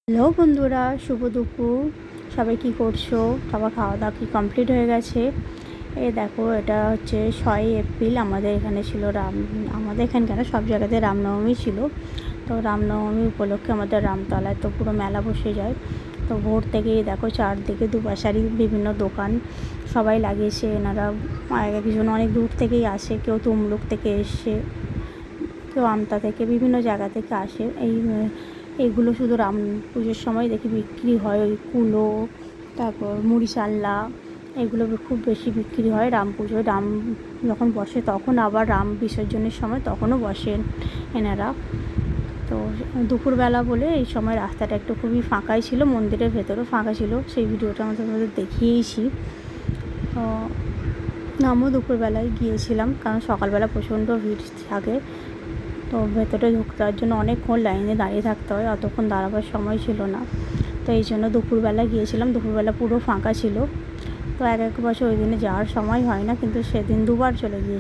Hello বন্ধুরা, শুভ দুপুর। সবাই কি করছো? সবার খাওয়া দাওয়া কি কমপ্লিট হয়ে গেছে? এই দেখো, এটা হচ্ছে 6ই এপ্রিল। আমাদের এখানে ছিল আমাদের এখানে কেন, সব জায়গাতে রামনবমী ছিল। তো রামনবমী উপলক্ষে আমাদের রামতলায় তো পুরো মেলা বসে যায়। তো ভোর থেকেই দেখো চারদিকে দুপাশারই বিভিন্ন দোকান সবাই লাগিয়েছে। এনারা একজন অনেক দূর থেকেই আসে, কেউ তমলুক থেকে এসে, কেউ আমতা থেকে, বিভিন্ন জায়গা থেকে আসে। এইগুলো শুধু রাম পুজোর সময় দেখি বিক্রি হয়। ওই কুলো, তারপর মুড়ি চাল্লা, এগুলো খুব বেশি বিক্রি হয় রাম পুজোয়। রাম যখন বসে তখন, আবার রাম বিসর্জনের সময় তখনও বসেন এনারা। তো দুপুরবেলা বলে এই সময় রাস্তাটা একটু খুবই ফাঁকাই ছিল, মন্দিরের ভেতরেও ফাঁকা ছিল। সেই ভিডিওটা আমাদের দেখিয়েইছি। তো আমিও দুপুরবেলায় গিয়েছিলাম, কারণ সকালবেলা প্রচণ্ড ভিড় থাকে। তো ভেতরে ঢুকতে যাওয়ার জন্য অনেকক্ষণ লাইনে দাঁড়িয়ে থাকতে হয়, অতক্ষণ দাঁড়াবার সময় ছিল না। তো এই জন্য দুপুরবেলা গিয়েছিলাম, দুপুরবেলা পুরো ফাঁকা ছিল। তো এক বছর ওই দিনে যাওয়ার সময় হয় না, কিন্তু সেদিন দুবার চলে গিয়েছি।